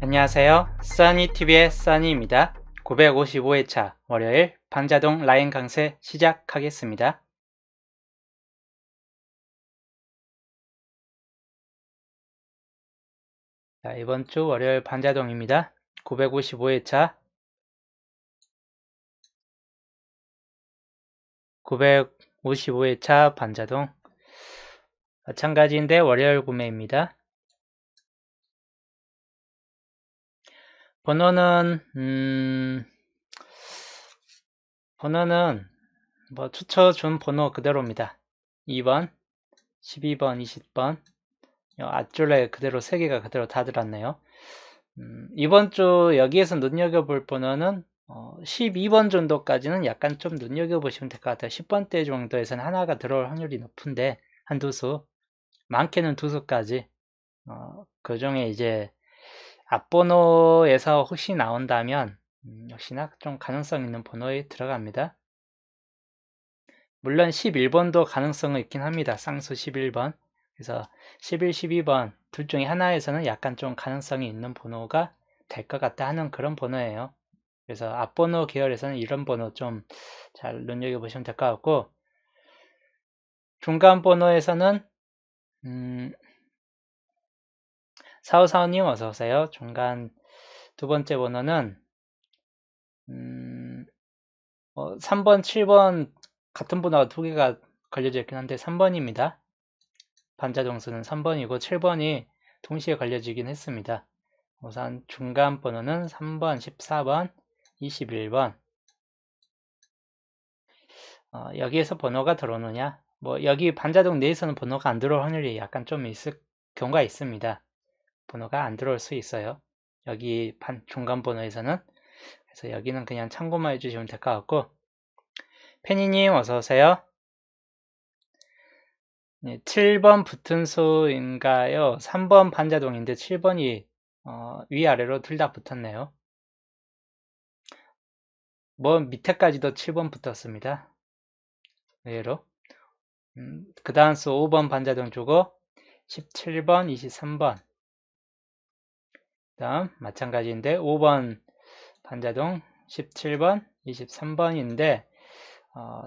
안녕하세요. 써니TV의 써니입니다. 955회차 월요일 반자동 라인 강세 시작하겠습니다. 자, 이번 주 월요일 반자동입니다. 955회차 955회차 반자동 마찬가지인데 월요일 구매입니다. 번호는 뭐 추쳐준 번호 그대로입니다. 2번, 12번, 20번 앞줄에 그대로 3개가 그대로 다 들었네요. 이번 주 여기에서 눈여겨볼 번호는 12번 정도까지는 약간 좀 눈여겨보시면 될 것 같아요. 10번대 정도에서는 하나가 들어올 확률이 높은데 한두 수, 많게는 두 수까지 그 중에 이제 앞번호에서 혹시 나온다면 역시나 좀 가능성 있는 번호에 들어갑니다. 물론 11번도 가능성은 있긴 합니다. 쌍수 11번. 그래서 11, 12번 둘 중에 하나에서는 약간 좀 가능성이 있는 번호가 될 것 같다 하는 그런 번호예요. 그래서 앞번호 계열에서는 이런 번호 좀 잘 눈여겨보시면 될 것 같고, 중간 번호에서는 4545님 어서오세요. 중간 두 번째 번호는 3번, 7번 같은 번호가 두 개가 걸려져 있긴 한데 3번입니다. 반자동수는 3번이고 7번이 동시에 걸려지긴 했습니다. 우선 중간 번호는 3번, 14번, 21번. 여기에서 번호가 들어오느냐? 뭐 여기 반자동 내에서는 번호가 안 들어올 확률이 약간 좀 있을 경우가 있습니다. 번호가 안 들어올 수 있어요. 여기 중간 번호에서는. 그래서 여기는 그냥 참고만 해주시면 될 것 같고, 페니님 어서오세요. 7번 붙은 수인가요? 3번 반자동인데 7번이 위아래로 둘 다 붙었네요. 뭐 밑에까지도 7번 붙었습니다. 의외로. 그 다음 수 5번 반자동 주고 17번, 23번. 다음 마찬가지인데 5번 반자동 17번, 23번인데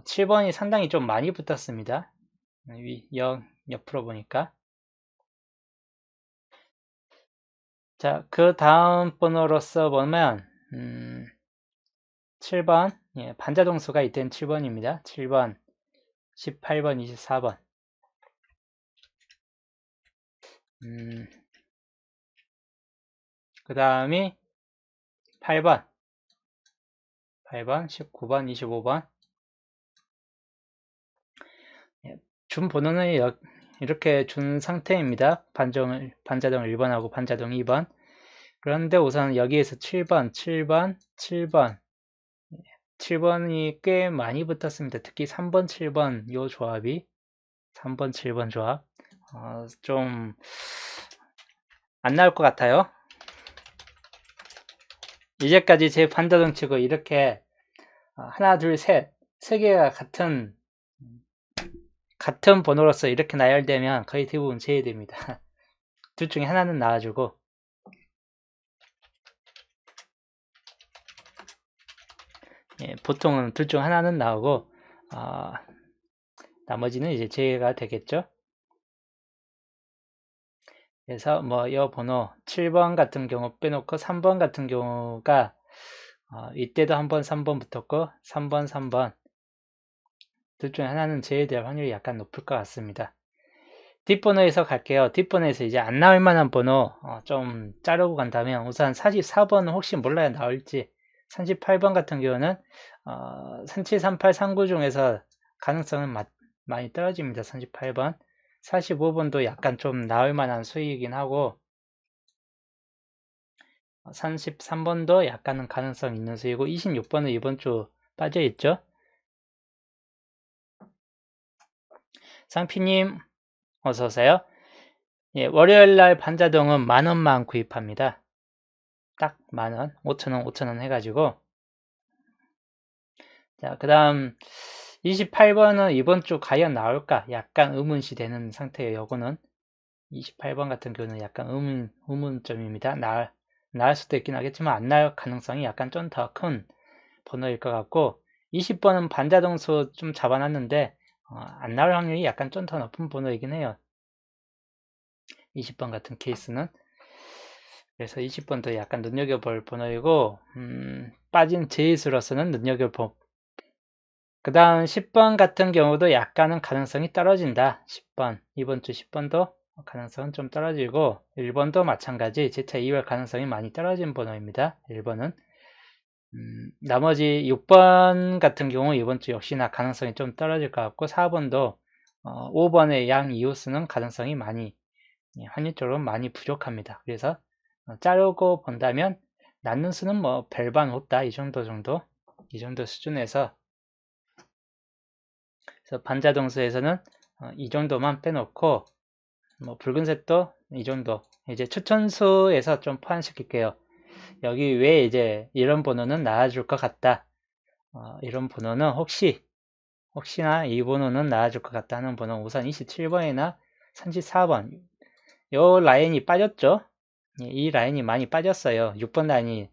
7번이 상당히 좀 많이 붙었습니다. 옆으로 보니까. 자, 그 다음 번호로서 보면 7번, 예, 반자동수가 이땐 7번입니다. 7번, 18번, 24번. 그 다음이 8번, 19번, 25번. 예, 준 번호는 이렇게 준 상태입니다. 반자동 1번하고 반자동 2번. 그런데 우선 여기에서 7번, 7번, 7번. 7번이 꽤 많이 붙었습니다. 특히 3번, 7번 요 조합이 3번, 7번 조합 좀 안 나올 것 같아요. 이제까지 제 반자동 치고 이렇게 하나, 둘, 셋, 세 개가 같은 번호로서 이렇게 나열되면 거의 대부분 제외됩니다. 둘 중에 하나는 나와주고 예, 보통은 둘 중 하나는 나오고 나머지는 이제 제외가 되겠죠. 그래서 뭐 이 번호 7번 같은 경우 빼놓고 3번 같은 경우가 이때도 한번 3번 붙었고 3번, 3번 둘 중에 하나는 제외될 확률이 약간 높을 것 같습니다. 뒷번호에서 갈게요. 뒷번호에서 이제 안 나올 만한 번호 좀 자르고 간다면 우선 44번은 혹시 몰라요 나올지. 38번 같은 경우는 37, 38, 39 중에서 가능성은 많이 떨어집니다. 38번 45번도 약간 좀 나올 만한 수이긴 하고 33번도 약간은 가능성 있는 수이고 26번은 이번 주 빠져 있죠. 상피님 어서오세요. 예, 월요일날 반자동은 10,000원만 구입합니다. 딱 10,000원, 5,000원, 5,000원 해가지고. 자, 그 다음 28번은 이번 주 과연 나올까? 약간 의문시 되는 상태예요. 요거는 28번 같은 경우는 약간 의문점입니다. 나을 수도 있긴 하겠지만 안 나을 가능성이 약간 좀 더 큰 번호일 것 같고, 20번은 반자동수 좀 잡아놨는데 안 나올 확률이 약간 좀 더 높은 번호이긴 해요. 20번 같은 케이스는. 그래서 20번도 약간 눈여겨볼 번호이고, 빠진 제이수로서는 눈여겨볼. 그 다음 10번 같은 경우도 약간은 가능성이 떨어진다. 10번, 이번 주 10번도 가능성은 좀 떨어지고, 1번도 마찬가지 재차 2월 가능성이 많이 떨어진 번호입니다. 1번은. 나머지 6번 같은 경우 이번 주 역시나 가능성이 좀 떨어질 것 같고, 4번도 5번의 양 이웃수는 가능성이 많이, 확률적으로 많이 부족합니다. 그래서 자르고 본다면 낳는 수는 뭐 별반 없다, 이 정도 수준에서. 그래서 반자동수에서는 이 정도만 빼놓고, 뭐 붉은색도 이 정도, 이제 추천수에서 좀 포함시킬게요. 여기 왜 이제 이런 번호는 나와줄 것 같다, 이런 번호는 혹시나 이 번호는 나와줄 것 같다 하는 번호, 우선 27번이나 34번, 요 라인이 빠졌죠. 이 라인이 많이 빠졌어요. 6번 라인이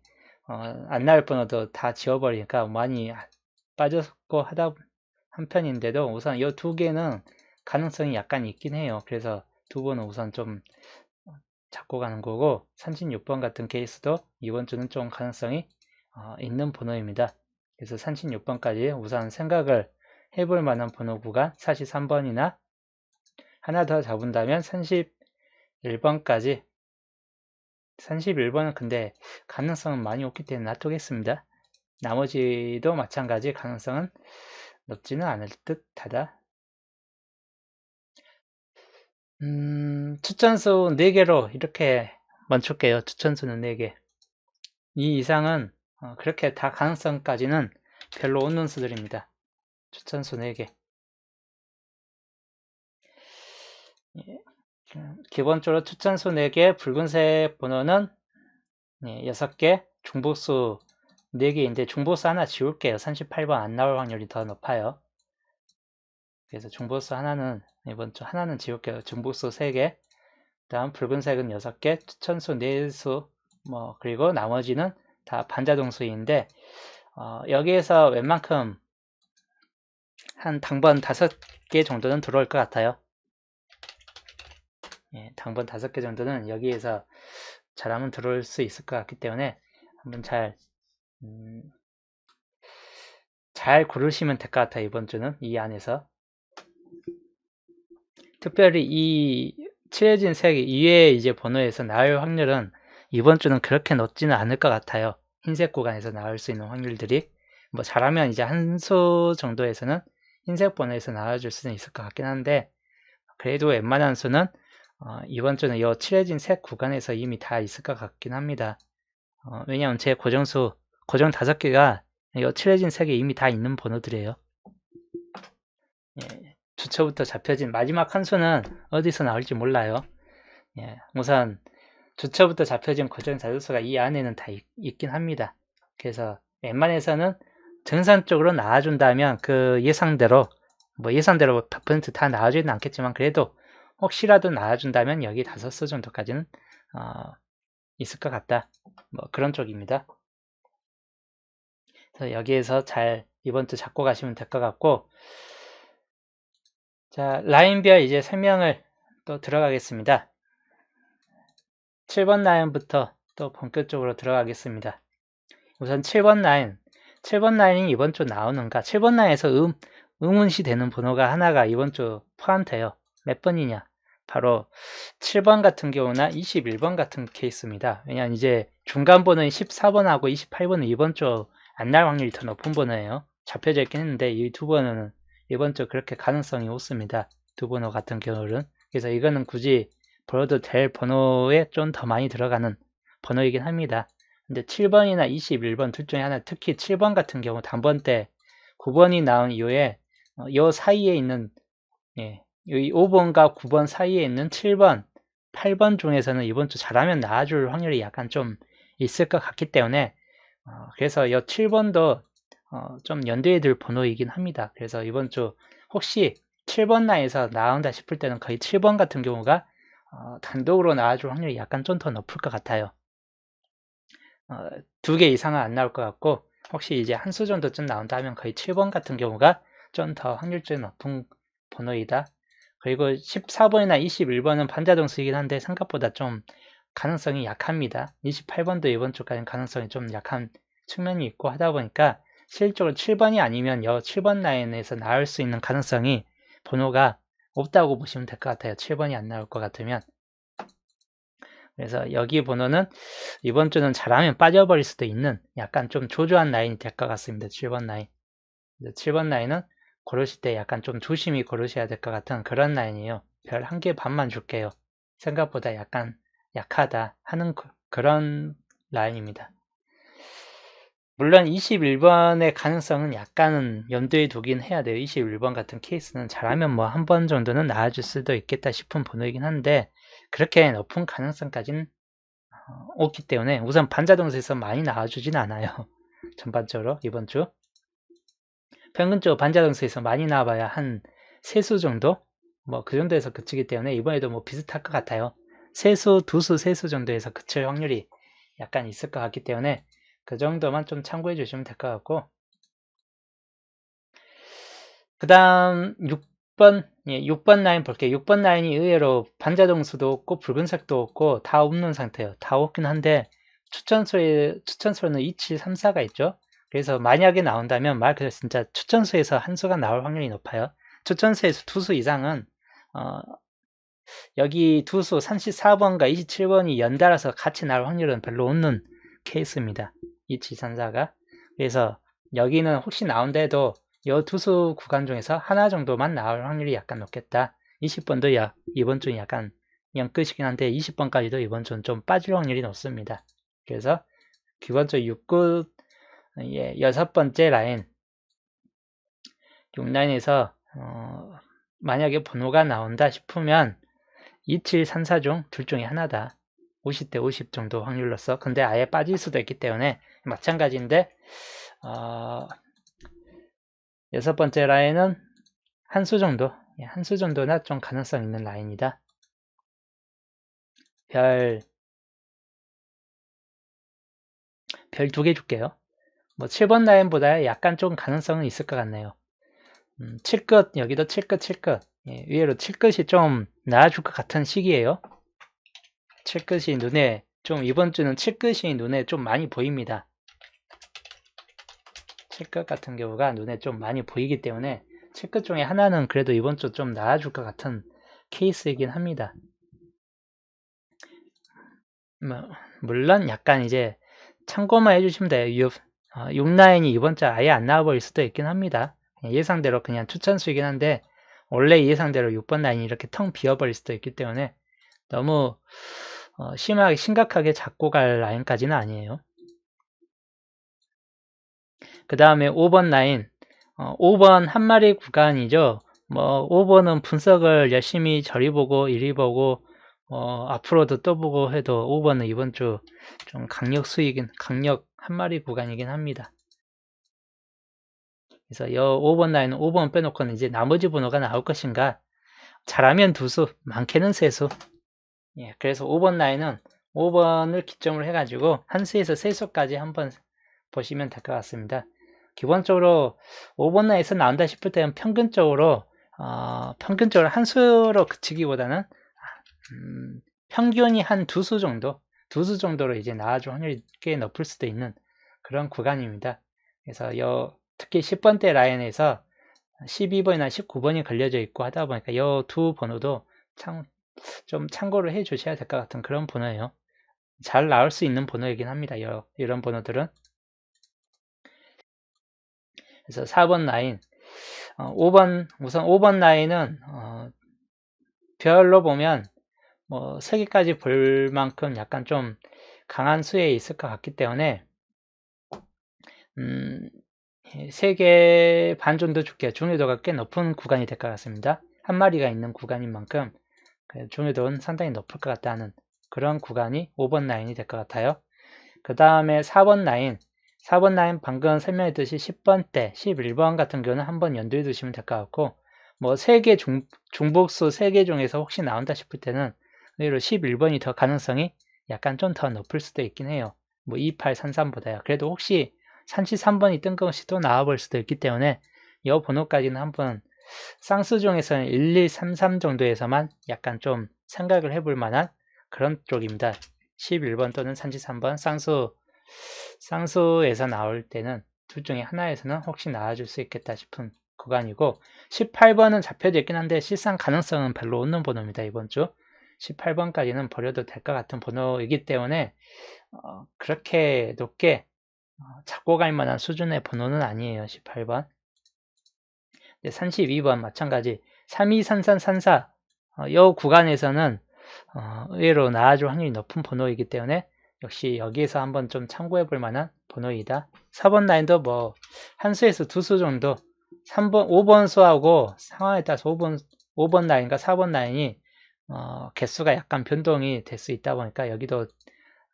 안 나올 번호도 다 지워버리니까 많이 빠졌고 하다 한 편인데도, 우선 이 두 개는 가능성이 약간 있긴 해요. 그래서 두 번은 우선 좀 잡고 가는 거고, 36번 같은 케이스도 이번 주는 좀 가능성이 있는 번호입니다. 그래서 36번까지 우선 생각을 해볼 만한 번호 구간, 43번이나 하나 더 잡은다면 31번까지. 31번은 근데 가능성은 많이 없기 때문에 놔두겠습니다. 나머지도 마찬가지 가능성은 높지는 않을 듯 하다. 추천수 4개로 이렇게 멈출게요. 추천수는 4개. 이 이상은 그렇게 다 가능성까지는 별로 없는 수들입니다. 추천수 4개. 예, 기본적으로 추천수 4개, 붉은색 번호는 6개, 중복수 4개인데 중복수 하나 지울게요. 38번 안 나올 확률이 더 높아요. 그래서 중복수 하나는, 이번 주 하나는 지울게요. 중복수 3개, 다음 붉은색은 6개, 추천수 4수, 그리고 나머지는 다 반자동수인데, 여기에서 웬만큼 한 당번 5개 정도는 들어올 것 같아요. 예, 당번 5개 정도는 여기에서 잘하면 들어올 수 있을 것 같기 때문에 한번 잘 고르시면 될 것 같아요. 이번 주는 이 안에서. 특별히 이 칠해진 색 이외의 이제 번호에서 나올 확률은 이번 주는 그렇게 높지는 않을 것 같아요. 흰색 구간에서 나올 수 있는 확률들이 뭐 잘하면 이제 한 수 정도에서는 흰색 번호에서 나와줄 수는 있을 것 같긴 한데, 그래도 웬만한 수는 이번 주는 이 칠해진 색 구간에서 이미 다 있을 것 같긴 합니다. 왜냐면 제 고정 5개가 이 칠해진 색에 이미 다 있는 번호들이에요. 예, 주초부터 잡혀진 마지막 한 수는 어디서 나올지 몰라요. 예, 우선 주초부터 잡혀진 고정 자료수가 이 안에는 다 있긴 합니다. 그래서 웬만해서는 정상적으로 나와준다면 그 예상대로, 예상대로 100% 다 나와주지는 않겠지만, 그래도 혹시라도 나와준다면 여기 5수 정도까지는 있을 것 같다. 그런 쪽입니다. 그래서 여기에서 잘 이번 주 잡고 가시면 될 것 같고, 자, 라인별 이제 설명을 또 들어가겠습니다. 7번 라인부터 또 본격적으로 들어가겠습니다. 우선 7번 라인이 이번 주 나오는가? 7번 라인에서 의문시 되는 번호가 하나가 이번 주 포함돼요. 몇 번이냐? 바로 7번 같은 경우나 21번 같은 케이스입니다. 왜냐하면 이제 중간 번호인 14번하고 28번은 이번 주 안 날 확률이 더 높은 번호예요. 잡혀져 있긴 했는데 이 두 번호는 이번 주 그렇게 가능성이 없습니다. 두 번호 같은 경우는. 그래서 이거는 굳이 벌어도 될 번호에 좀 더 많이 들어가는 번호이긴 합니다. 근데 7번이나 21번 둘 중에 하나, 특히 7번 같은 경우 단번 때 9번이 나온 이후에 요 사이에 있는, 이 5번과 9번 사이에 있는 7번, 8번 중에서는 이번 주 잘하면 나와줄 확률이 약간 좀 있을 것 같기 때문에, 그래서 이 7번도 좀 연두에 들 번호이긴 합니다. 그래서 이번 주 혹시 7번 라인에서 나온다 싶을 때는 거의 7번 같은 경우가 단독으로 나와줄 확률이 약간 좀 더 높을 것 같아요. 2개 이상은 안 나올 것 같고, 혹시 이제 한 수 정도쯤 나온다면 거의 7번 같은 경우가 좀 더 확률적이 높은 번호이다. 그리고 14번이나 21번은 반자동수이긴 한데 생각보다 좀 가능성이 약합니다. 28번도 이번 주까지는 가능성이 좀 약한 측면이 있고 하다 보니까 실질적으로 7번이 아니면 7번 라인에서 나올 수 있는 가능성이 번호가 없다고 보시면 될 것 같아요. 7번이 안 나올 것 같으면. 그래서 여기 번호는 이번 주는 잘하면 빠져버릴 수도 있는 약간 좀 조조한 라인이 될 것 같습니다. 7번 라인. 7번 라인은 고르실 때 약간 좀 조심히 고르셔야 될 것 같은 그런 라인이에요. 별 1개 반만 줄게요. 생각보다 약간 약하다 하는 그런 라인입니다. 물론 21번의 가능성은 약간은 염두에 두긴 해야 돼요. 21번 같은 케이스는 잘하면 뭐 한 번 정도는 나와줄 수도 있겠다 싶은 번호이긴 한데 그렇게 높은 가능성까지는 없기 때문에 우선 반자동수에서 많이 나와주진 않아요. 전반적으로 이번 주 평균적으로 반자동수에서 많이 나와봐야 한 3수 정도? 뭐 그 정도에서 그치기 때문에 이번에도 뭐 비슷할 것 같아요. 3수, 2수, 3수 정도에서 그칠 확률이 약간 있을 것 같기 때문에 그 정도만 좀 참고해 주시면 될 것 같고, 그 다음 6번, 예, 6번 라인 볼게요. 6번 라인이 의외로 반자동수도 없고 붉은색도 없고 다 없는 상태예요. 다 없긴 한데 추천수로는 2, 7, 3, 4가 있죠. 그래서 만약에 나온다면 말 그대로 진짜 추천수에서 한 수가 나올 확률이 높아요. 추천수에서 2수 이상은 여기 2수 34번과 27번이 연달아서 같이 나올 확률은 별로 없는 케이스입니다. 2, 7, 3, 4가. 그래서 여기는 혹시 나온데도 이 2수 구간 중에서 하나 정도만 나올 확률이 약간 높겠다. 20번도 이번 주는 약간 영끝이긴 한데 20번까지도 이번 주는 좀 빠질 확률이 높습니다. 그래서 기본적으로 6구, 예, 6번째 라인 6라인에서 만약에 번호가 나온다 싶으면 27, 3, 4 중 둘 중에 하나다. 50대 50 정도 확률로서. 근데 아예 빠질 수도 있기 때문에 마찬가지인데 6번째 라인은 한 수 정도, 한 수 정도나 좀 가능성 있는 라인이다. 별 2개 줄게요. 뭐 7번 라인보다 약간 좀 가능성은 있을 것 같네요. 7끝, 여기도 7끝, 7끝. 예, 의외로 7끝이 좀 나아줄 것 같은 시기예요. 7끝이 눈에 좀 이번 주는 7끝이 눈에 좀 많이 보입니다. 7끝 같은 경우가 눈에 좀 많이 보이기 때문에 7끝 중에 하나는 그래도 이번 주 좀 나아줄 것 같은 케이스이긴 합니다. 물론 약간 이제 참고만 해주시면 돼요. 6라인이 이번 주 아예 안 나와버릴 수도 있긴 합니다. 예상대로 그냥 추천수이긴 한데 원래 예상대로 6번 라인이 이렇게 텅 비어버릴 수도 있기 때문에 너무 심각하게 잡고 갈 라인까지는 아니에요. 그 다음에 5번 라인 5번 한 마리 구간이죠. 뭐 5번은 분석을 열심히 저리 보고 이리 보고 앞으로도 또 보고 해도 5번은 이번 주 좀 강력 한 마리 구간이긴 합니다. 그래서 이 5번 라인은 5번 빼놓고는 이제 나머지 번호가 나올 것인가? 잘하면 2수, 많게는 3수. 예, 그래서 5번 라인은 5번을 기점으로 해가지고 한 수에서 3수까지 한번 보시면 될 것 같습니다. 기본적으로 5번 라인에서 나온다 싶을 때는 평균적으로 한 수로 그치기보다는 평균이 한 2수 정도로 이제 나와줄 확률이 꽤 높을 수도 있는 그런 구간입니다. 그래서 특히 10번대 라인에서 12번이나 19번이 걸려져 있고 하다 보니까 이 두 번호도 좀 참고를 해 주셔야 될 것 같은 그런 번호예요. 잘 나올 수 있는 번호이긴 합니다. 이런 번호들은. 그래서 4번 라인, 우선 5번 라인은 별로 보면 뭐 3개까지 볼 만큼 약간 좀 강한 수에 있을 것 같기 때문에 3개 반 정도 줄게요. 중요도가 꽤 높은 구간이 될 것 같습니다. 한 마리가 있는 구간인 만큼 중요도는 상당히 높을 것 같다는 그런 구간이 5번 라인이 될 것 같아요. 그 다음에 4번 라인 방금 설명했듯이 10번대, 11번 같은 경우는 한번 연두해 두시면 될 것 같고 뭐 3개 중복수 3개 중에서 혹시 나온다 싶을 때는 의외로 11번이 더 가능성이 약간 좀 더 높을 수도 있긴 해요. 뭐 2833보다요. 그래도 혹시 33번이 뜬금없이 또 나와볼 수도 있기 때문에 이 번호까지는 한번 쌍수 중에서는 1, 2, 3, 3 정도에서만 약간 좀 생각을 해볼 만한 그런 쪽입니다. 11번 또는 33번 쌍수에서 나올 때는 둘 중에 하나에서는 혹시 나와줄 수 있겠다 싶은 구간이고 18번은 잡혀져 있긴 한데 실상 가능성은 별로 없는 번호입니다. 이번 주 18번까지는 버려도 될 것 같은 번호이기 때문에 그렇게 높게 잡고 갈 만한 수준의 번호는 아니에요. 18번 32번 마찬가지 323334 이 구간에서는 의외로 나와줄 확률이 높은 번호이기 때문에 역시 여기에서 한번 좀 참고해 볼 만한 번호이다. 4번 라인도 뭐 한 수에서 두 수 정도 3번, 5번 수하고 상황에 따라서 5번 라인과 4번 라인이 개수가 약간 변동이 될 수 있다 보니까 여기도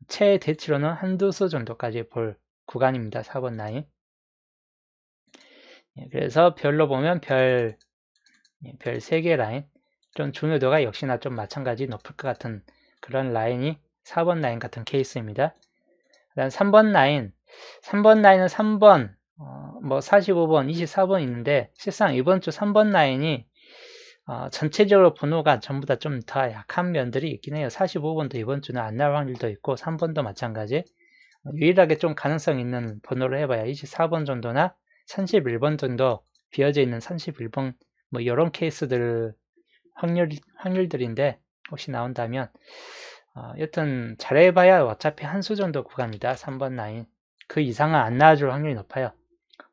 최대치로는 한두 수 정도까지 볼 구간입니다. 4번 라인. 그래서 별로 보면 별 3개 라인 좀 중요도가 역시나 좀 마찬가지 높을 것 같은 그런 라인이 4번 라인 같은 케이스입니다. 그 다음 3번 라인은 3번 뭐 45번 24번 있는데 실상 이번 주 3번 라인이 전체적으로 번호가 전부 다 좀 더 약한 면들이 있긴 해요. 45번도 이번 주는 안 나올 확률도 있고 3번도 마찬가지. 유일하게 좀 가능성 있는 번호로 해봐야 24번 정도나 31번 정도 비어져 있는 31번 뭐 이런 케이스들 확률들인데 혹시 나온다면 여튼 잘해봐야 어차피 한 수 정도 구간이다. 3번 라인 그 이상은 안 나와줄 확률이 높아요.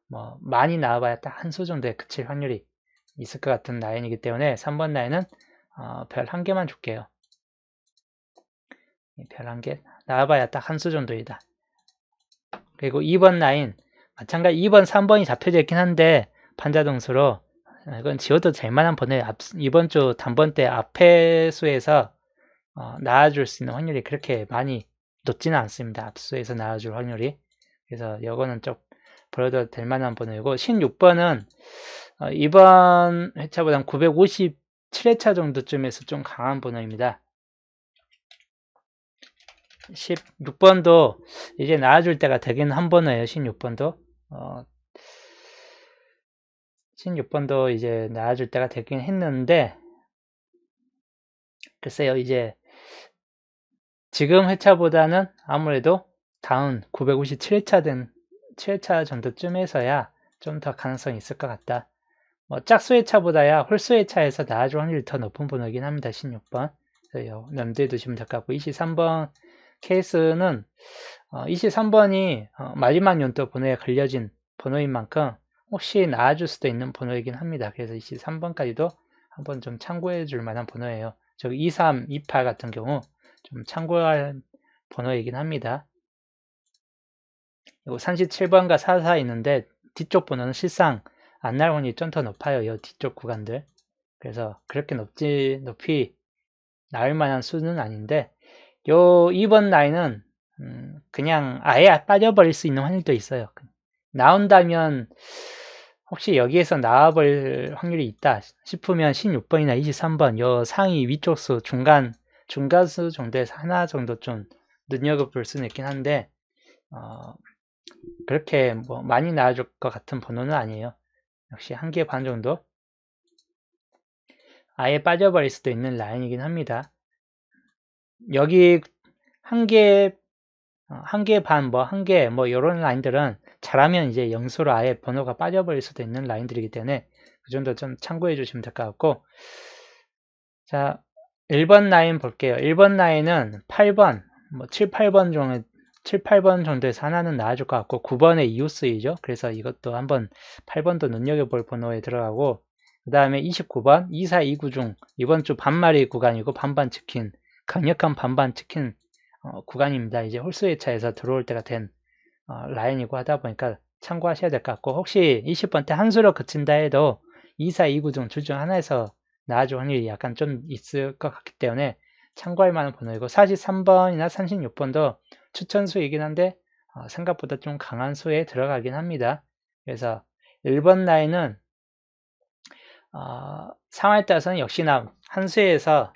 뭐 많이 나와봐야 딱 한 수 정도에 그칠 확률이 있을 것 같은 라인이기 때문에 3번 라인은 별 한 개만 줄게요. 별 한 개 나와봐야 딱 한 수 정도이다. 그리고 2번 라인 마찬가지 2번 3번이 잡혀져 있긴 한데 판자동수로 이건 지워도 될 만한 번호에 이번 주 단번 때 앞에 수에서 나와줄 수 있는 확률이 그렇게 많이 높지는 않습니다. 앞수에서 나와줄 확률이. 그래서 이거는 좀 버려도 될 만한 번호이고 16번은 이번 회차보다 957회차 정도쯤에서 좀 강한 번호입니다. 16번도 이제 나와줄 때가 되긴 한 번호예요. 16번도 16번도 이제 나와줄 때가 되긴 했는데 글쎄요. 이제 지금 회차보다는 아무래도 다음 957회차 된 7회차 정도쯤에서야 좀 더 가능성이 있을 것 같다. 뭐 짝수 회차보다야 홀수 회차에서 나와줄 확률이 더 높은 번호이긴 합니다. 16번. 염두에 두시면 될 것 같고 23번 케이스는 23번이 마지막 연도 번호에 걸려진 번호인 만큼 혹시 나와줄 수도 있는 번호이긴 합니다. 그래서 23번까지도 한번 좀 참고해 줄 만한 번호예요. 저 23, 28 같은 경우 좀 참고할 번호이긴 합니다. 그리고 37번과 44 있는데 뒤쪽 번호는 실상 안 나올 확률이 좀 더 높아요. 이 뒤쪽 구간들. 그래서 그렇게 높이 나올 만한 수는 아닌데 요 2번 라인은 그냥 아예 빠져버릴 수 있는 확률도 있어요. 나온다면 혹시 여기에서 나와볼 확률이 있다 싶으면 16번이나 23번 요 상위 위쪽 수 중간수 정도에서 하나 정도 좀 눈여겨볼 수는 있긴 한데 그렇게 뭐 많이 나와줄 것 같은 번호는 아니에요. 역시 한 개 반 정도 아예 빠져버릴 수도 있는 라인이긴 합니다. 여기 한 개 반, 뭐 한 개, 뭐 이런 라인들은 잘하면 이제 영수로 아예 번호가 빠져버릴 수도 있는 라인들이기 때문에 그 정도 좀 참고해 주시면 될 것 같고 자 1번 라인 볼게요. 1번 라인은 8번, 뭐 7, 8번 정도 7, 8번 정도에서 하나는 나와줄 것 같고 9번의 이웃수이죠. 그래서 이것도 한번 8번도 눈여겨볼 번호에 들어가고 그 다음에 29번 24, 29 중 이번 주 반마리 구간이고 반반 치킨 강력한 반반 치킨 구간입니다. 이제 홀수회차에서 들어올 때가 된 라인이고 하다 보니까 참고하셔야 될 것 같고 혹시 20번 때 한 수로 그친다 해도 24, 29 중 둘 중 하나에서 나와줄 확률이 약간 좀 있을 것 같기 때문에 참고할 만한 번호이고 43번이나 36번도 추천수이긴 한데 생각보다 좀 강한 수에 들어가긴 합니다. 그래서 1번 라인은 상황에 따라서는 역시나 한 수에서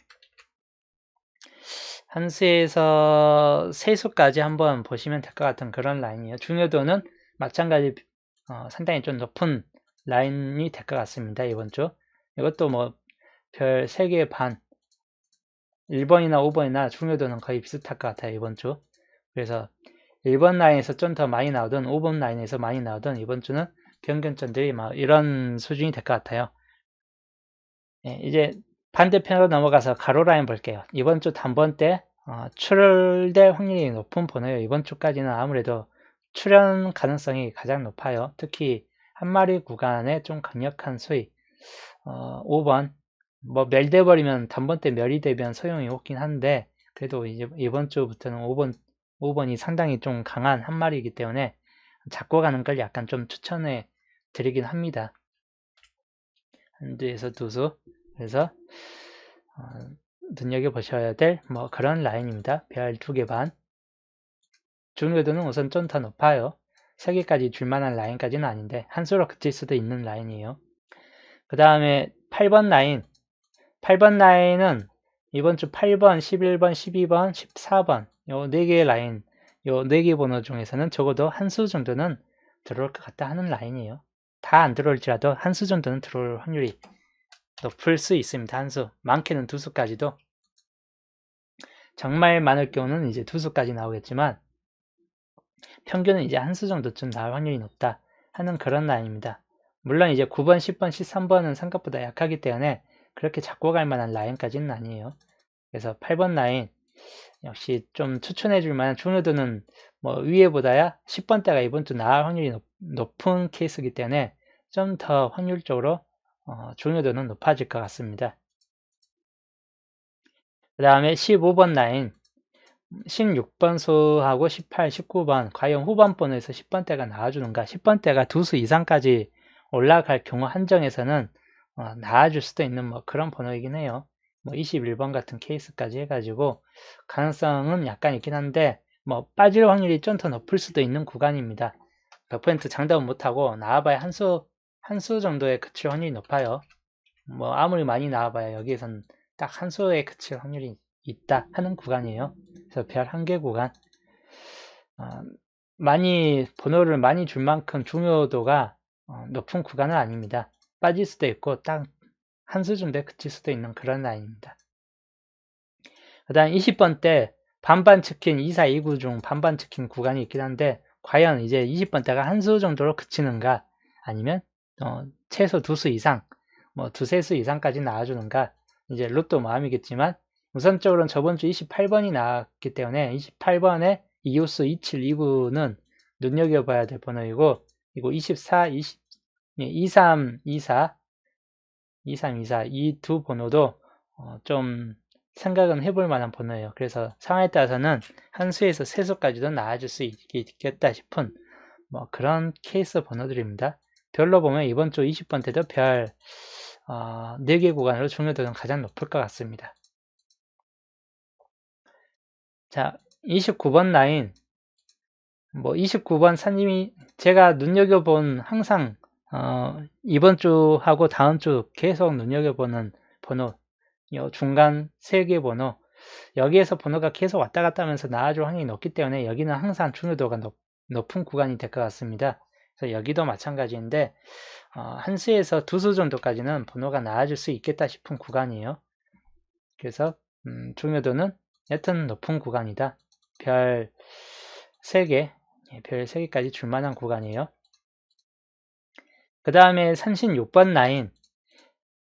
한수에서 세수까지 한번 보시면 될 것 같은 그런 라인이에요. 중요도는 마찬가지 상당히 좀 높은 라인이 될 것 같습니다. 이번 주. 이것도 뭐 별 3개 반 1번이나 5번이나 중요도는 거의 비슷할 것 같아요. 이번 주. 그래서 1번 라인에서 좀 더 많이 나오든 5번 라인에서 많이 나오든 이번 주는 평균점들이 막 이런 수준이 될 것 같아요. 예, 이제 반대편으로 넘어가서 가로 라인 볼게요. 이번 주 단번 때 출혈될 확률이 높은 번호예요. 이번 주까지는 아무래도 출현 가능성이 가장 높아요. 특히 한 마리 구간에 좀 강력한 수익 5번 뭐 멸돼버리면 단번 때 멸이 되면 소용이 없긴 한데 그래도 이제 이번 주부터는 5번이 상당히 좀 강한 한 마리이기 때문에 잡고 가는 걸 약간 좀 추천해 드리긴 합니다. 한 주에서 두 수. 그래서 눈여겨보셔야 될 뭐 그런 라인입니다. 별 2개 반. 중요도는 우선 좀 더 높아요. 3개까지 줄만한 라인까지는 아닌데 한 수로 그칠 수도 있는 라인이에요. 그 다음에 8번 라인. 8번 라인은 이번 주 8번, 11번, 12번, 14번 요 4개의 라인, 요 4개 번호 중에서는 적어도 한 수 정도는 들어올 것 같다 하는 라인이에요. 다 안 들어올지라도 한 수 정도는 들어올 확률이 높을 수 있습니다. 한 수. 많게는 2수까지도. 정말 많을 경우는 이제 2수까지 나오겠지만 평균은 이제 한 수 정도쯤 나올 확률이 높다 하는 그런 라인입니다. 물론 이제 9번, 10번, 13번은 생각보다 약하기 때문에 그렇게 잡고 갈 만한 라인까지는 아니에요. 그래서 8번 라인 역시 좀 추천해 줄 만한 중요도는 뭐 위에보다야 10번대가 이번 주 나올 확률이 높은 케이스이기 때문에 좀 더 확률적으로 중요도는 높아질 것 같습니다. 그 다음에 15번 라인 16번 수하고 18, 19번 과연 후반번에서 10번대가 나와주는가 10번대가 2수 이상까지 올라갈 경우 한정에서는 나와줄 수도 있는 뭐 그런 번호이긴 해요. 뭐 21번 같은 케이스까지 해가지고 가능성은 약간 있긴 한데 뭐 빠질 확률이 좀 더 높을 수도 있는 구간입니다. 100% 장담은 못하고 나와봐야 한 수 정도에 그칠 확률이 높아요. 뭐 아무리 많이 나와봐야 여기에선 딱 한 수에 그칠 확률이 있다 하는 구간이에요. 그래서 별 1개 구간 많이 번호를 많이 줄 만큼 중요도가 높은 구간은 아닙니다. 빠질 수도 있고 딱 한 수 정도에 그칠 수도 있는 그런 라인입니다. 그 다음 20번 때 반반 치킨 24, 29 중 반반 치킨 구간이 있긴 한데 과연 이제 20번 때가 한 수 정도로 그치는가 아니면 최소 2수 이상 뭐 2~3수 이상까지 나와주는가 이제 로또 마음이겠지만 우선적으로는 저번 주 28번이 나왔기 때문에 28번에 이호수 27, 29는 눈여겨봐야 될 번호이고 그리고 24, 20, 23, 24 이 두 번호도 좀 생각은 해볼 만한 번호예요. 그래서 상황에 따라서는 한 수에서 세 수까지도 나와줄 수 있겠다 싶은 뭐 그런 케이스 번호들입니다. 별로 보면 이번 주 20번 때도 별 4개 구간으로 중요도는 가장 높을 것 같습니다. 자, 29번 라인 뭐 29번 사님이 제가 눈여겨본 항상 이번 주하고 다음 주 계속 눈여겨보는 번호 중간 3개 번호 여기에서 번호가 계속 왔다 갔다 하면서 나와줄 확률이 높기 때문에 여기는 항상 중요도가 높은 구간이 될 것 같습니다. 그래서 여기도 마찬가지인데 한 수에서 2수 정도까지는 번호가 나와줄 수 있겠다 싶은 구간이에요. 그래서 중요도는 여튼 높은 구간이다. 별 3개, 별 3개까지 줄만한 구간이에요. 그 다음에 36번 라인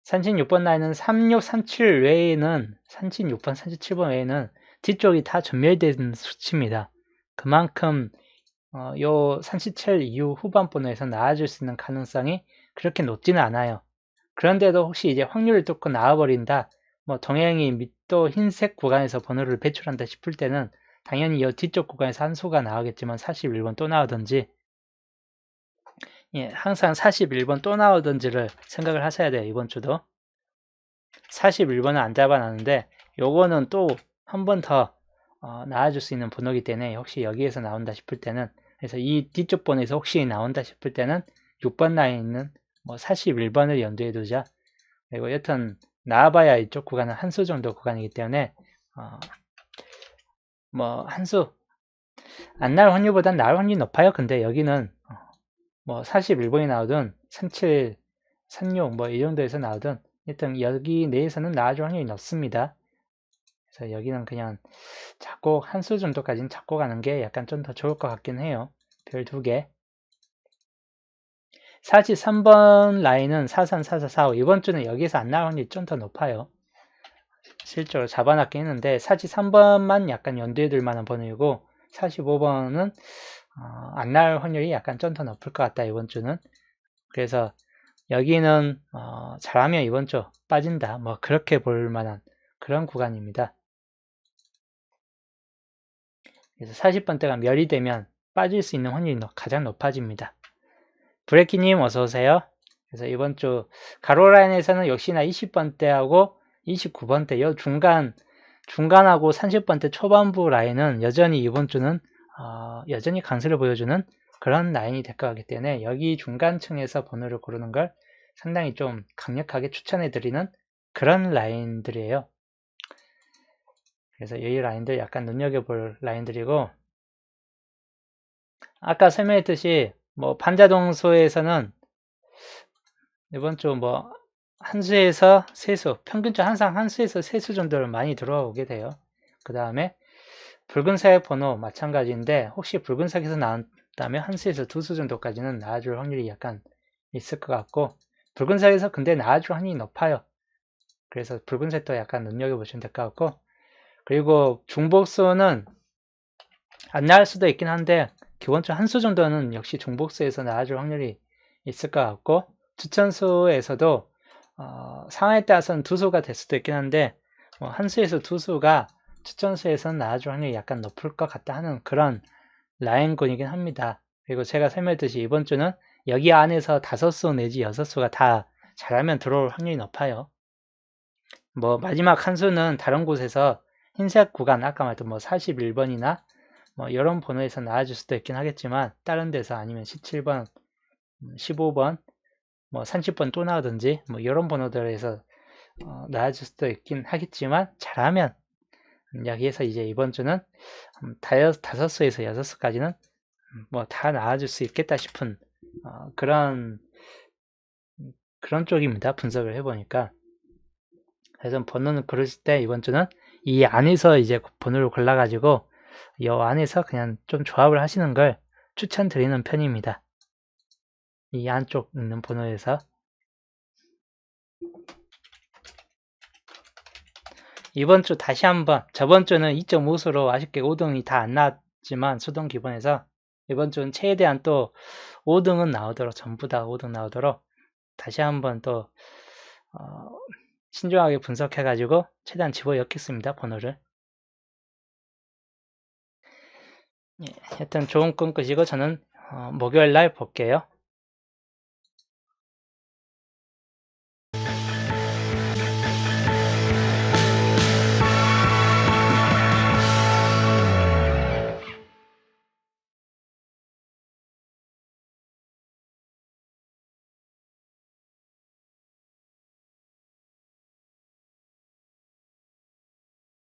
36번 라인은 36, 37 외에는 36번, 37번 외에는 뒤쪽이 다 전멸된 수치입니다. 그만큼 요 37 이후 후반번호에서 나아질 수 있는 가능성이 그렇게 높지는 않아요. 그런데도 혹시 이제 확률을 뚫고 나와버린다 뭐 동행이 또 흰색 구간에서 번호를 배출한다 싶을 때는 당연히 이 뒤쪽 구간에서 한 수가 나오겠지만 41번 또 나오든지 예, 항상 41번 또 나오든지를 생각을 하셔야 돼요. 이번 주도 41번은 안 잡아놨는데 요거는 또 한 번 더 나와줄 수 있는 번호기 때문에 혹시 여기에서 나온다 싶을 때는 그래서 이 뒤쪽 번호에서 혹시 나온다 싶을 때는 6번 라인에 있는 뭐 41번을 염두에 두자. 그리고 여튼 나와봐야 이쪽 구간은 한 수 정도 구간이기 때문에 뭐 한수 안 나올 확률보단 나올 확률이 높아요. 근데 여기는 뭐 41번이 나오든 37, 36 뭐 이 정도에서 나오든 일단 여기 내에서는 나와줄 확률이 높습니다. 그래서 여기는 그냥 잡고 한 수 정도까지는 잡고 가는 게 약간 좀 더 좋을 것 같긴 해요. 별 2개. 43번 라인은 43, 44, 45 이번 주는 여기서 안 나올 확률이 좀 더 높아요. 실제로 잡아놨긴 했는데 43번만 약간 연두에 둘 만한 번호이고 45번은 안 나올 확률이 약간 좀 더 높을 것 같다 이번 주는. 그래서 여기는 잘하면 이번 주 빠진다 뭐 그렇게 볼 만한 그런 구간입니다. 그래서 40번대가 멸이 되면 빠질 수 있는 확률이 가장 높아집니다. 브레키님 어서오세요. 그래서 이번 주 가로라인에서는 역시나 20번대하고 29번대 이 중간하고 30번대 초반부 라인은 여전히 이번 주는 여전히 강세를 보여주는 그런 라인이 될 것 같기 때문에 여기 중간층에서 번호를 고르는 걸 상당히 좀 강력하게 추천해 드리는 그런 라인들이에요. 그래서 이 라인들 약간 눈여겨볼 라인들이고 아까 설명했듯이 뭐 반자동소에서는 이번 주 뭐 한수에서 세수 평균적으로 항상 한수에서 세수 정도를 많이 들어오게 돼요. 그 다음에 붉은색 번호 마찬가지인데 혹시 붉은색에서 나온다면 한수에서 두수 정도까지는 나와줄 확률이 약간 있을 것 같고 붉은색에서 근데 나와줄 확률이 높아요. 그래서 붉은색도 약간 눈여겨보시면 될 것 같고 그리고 중복수는 안 나올 수도 있긴 한데 기본적으로 한수 정도는 역시 중복수에서 나와줄 확률이 있을 것 같고 추천수에서도 상황에 따라서는 두수가 될 수도 있긴 한데 한수에서 두수가 추천수에서는 나와줄 확률이 약간 높을 것 같다 하는 그런 라인군이긴 합니다. 그리고 제가 설명했듯이 이번 주는 여기 안에서 5수 내지 6수가 다 잘하면 들어올 확률이 높아요. 뭐 마지막 한 수는 다른 곳에서 흰색 구간 아까 말했던 뭐 41번이나 뭐 이런 번호에서 나와줄 수도 있긴 하겠지만 다른 데서 아니면 17번, 15번, 뭐 30번 또 나오든지 뭐 이런 번호들에서 나와줄 수도 있긴 하겠지만 잘하면 여기에서 이제 이번 주는 5수에서 6수까지는 뭐 다 나와줄 수 있겠다 싶은 그런 쪽입니다. 분석을 해보니까. 그래서 번호는 고르실 때 이번 주는 이 안에서 이제 번호를 골라가지고 이 안에서 그냥 좀 조합을 하시는 걸 추천드리는 편입니다. 이 안쪽 있는 번호에서 이번 주 다시 한번 저번 주는 2.5수로 아쉽게 5등이 다 안 나왔지만 수동 기본에서 이번 주는 최대한 또 5등은 나오도록 전부 다 5등 나오도록 다시 한번 또 신중하게 분석해 가지고 최대한 집어넣겠습니다. 번호를. 예, 하여튼 좋은 꿈 꾸시고 저는 목요일 날 볼게요.